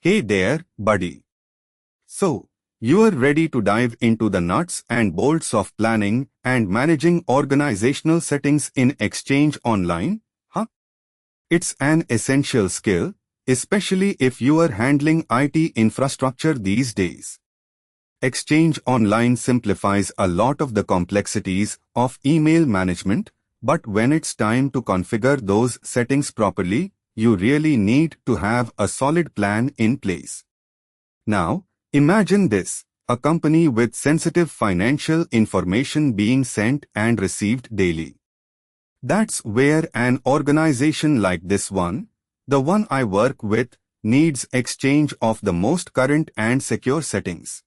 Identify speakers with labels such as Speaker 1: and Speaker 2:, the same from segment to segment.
Speaker 1: Hey there, buddy. So, you are ready to dive into the nuts and bolts of planning and managing organizational settings in Exchange Online? Huh? It's an essential skill, especially if you are handling IT infrastructure these days. Exchange Online simplifies a lot of the complexities of email management, but when it's time to configure those settings properly, you really need to have a solid plan in place. Now, imagine this, a company with sensitive financial information being sent and received daily. That's where an organization like this one, the one I work with, needs exchange of the most current and secure settings.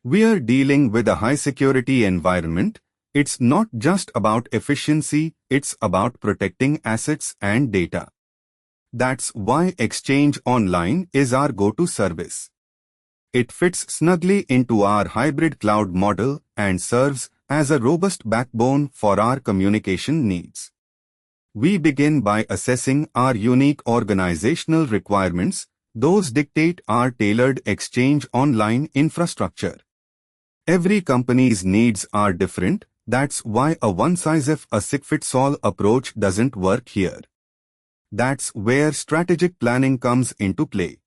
Speaker 1: We are dealing with a high-security environment. It's not just about efficiency, it's about protecting assets and data. That's why Exchange Online is our go-to service. It fits snugly into our hybrid cloud model and serves as a robust backbone for our communication needs. We begin by assessing our unique organizational requirements. Those dictate our tailored Exchange Online infrastructure. Every company's needs are different. That's why a one-size-fits-all approach doesn't work here. That's where strategic planning comes into play.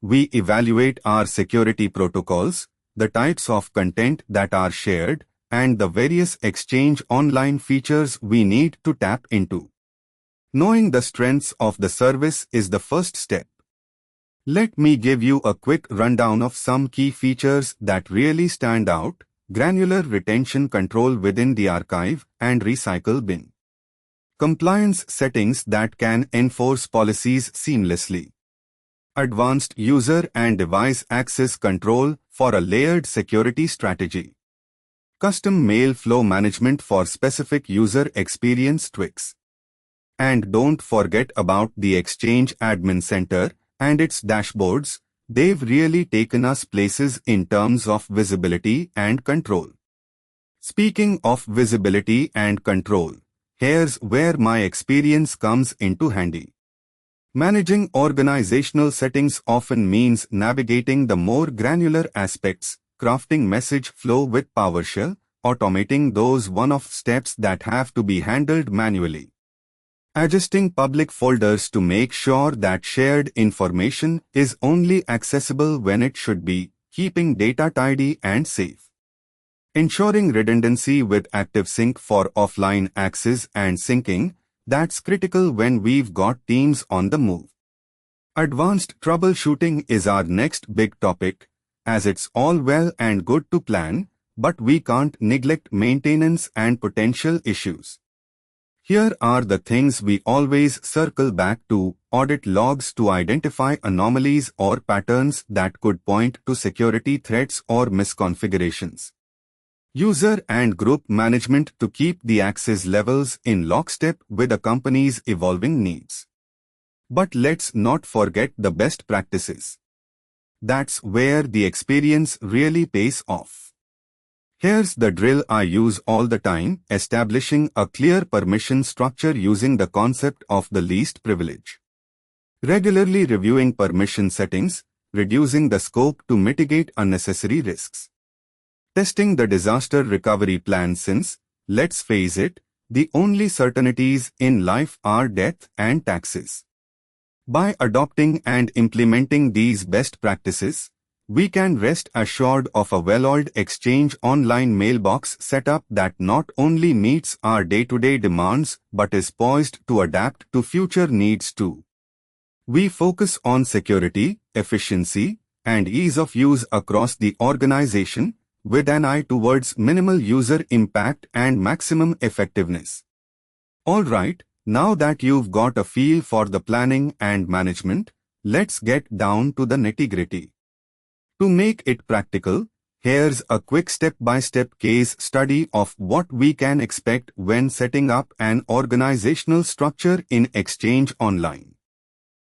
Speaker 1: We evaluate our security protocols, the types of content that are shared, and the various Exchange Online features we need to tap into. Knowing the strengths of the service is the first step. Let me give you a quick rundown of some key features that really stand out: granular retention control within the archive and recycle bin. Compliance settings that can enforce policies seamlessly. Advanced user and device access control for a layered security strategy. Custom mail flow management for specific user experience tweaks. And don't forget about the Exchange Admin Center and its dashboards. They've really taken us places in terms of visibility and control. Speaking of visibility and control, here's where my experience comes into handy. Managing organizational settings often means navigating the more granular aspects, crafting message flow with PowerShell, automating those one-off steps that have to be handled manually. Adjusting public folders to make sure that shared information is only accessible when it should be, keeping data tidy and safe. Ensuring redundancy with ActiveSync for offline access and syncing. That's critical when we've got teams on the move. Advanced troubleshooting is our next big topic, as it's all well and good to plan, but we can't neglect maintenance and potential issues. Here are the things we always circle back to: audit logs to identify anomalies or patterns that could point to security threats or misconfigurations. User and group management to keep the access levels in lockstep with a company's evolving needs. But let's not forget the best practices. That's where the experience really pays off. Here's the drill I use all the time: establishing a clear permission structure using the concept of the least privilege. Regularly reviewing permission settings, reducing the scope to mitigate unnecessary risks. Testing the disaster recovery plan since, let's face it, the only certainties in life are death and taxes. By adopting and implementing these best practices, we can rest assured of a well-oiled Exchange Online mailbox setup that not only meets our day-to-day demands but is poised to adapt to future needs too. We focus on security, efficiency, and ease of use across the organization, with an eye towards minimal user impact and maximum effectiveness. Alright, now that you've got a feel for the planning and management, let's get down to the nitty-gritty. To make it practical, here's a quick step-by-step case study of what we can expect when setting up an organizational structure in Exchange Online.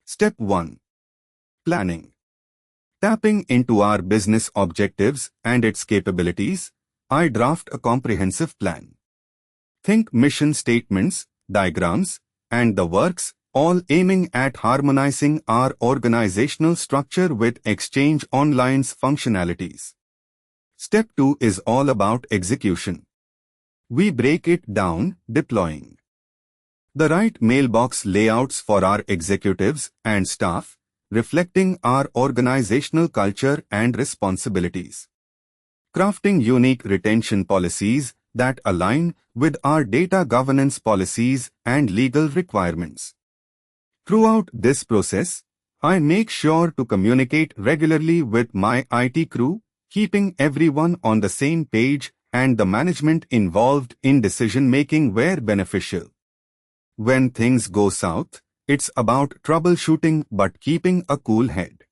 Speaker 1: Step 1. Planning. Tapping into our business objectives and its capabilities, I draft a comprehensive plan. Think mission statements, diagrams, and the works, all aiming at harmonizing our organizational structure with Exchange Online's functionalities. Step 2 is all about execution. We break it down, deploying the right mailbox layouts for our executives and staff, reflecting our organizational culture and responsibilities. Crafting unique retention policies that align with our data governance policies and legal requirements. Throughout this process, I make sure to communicate regularly with my IT crew, keeping everyone on the same page and the management involved in decision-making where beneficial. When things go south, it's about troubleshooting but keeping a cool head.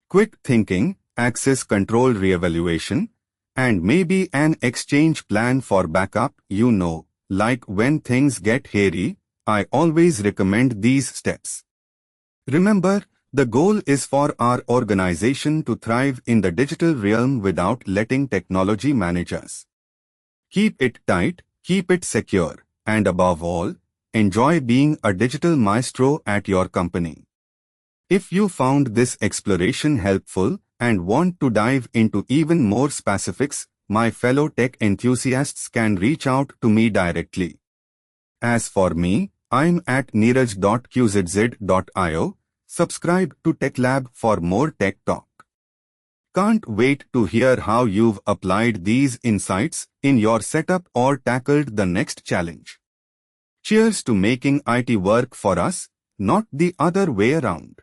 Speaker 1: Quick thinking, access control reevaluation, and maybe an exchange plan for backup, like when things get hairy, I always recommend these steps. Remember, the goal is for our organization to thrive in the digital realm without letting technology manage us. Keep it tight, keep it secure, and above all, enjoy being a digital maestro at your company. If you found this exploration helpful and want to dive into even more specifics, my fellow tech enthusiasts can reach out to me directly. As for me, I'm at neeraj.qzz.io. Subscribe to TechLab for more tech talk. Can't wait to hear how you've applied these insights in your setup or tackled the next challenge. Cheers to making IT work for us, not the other way around.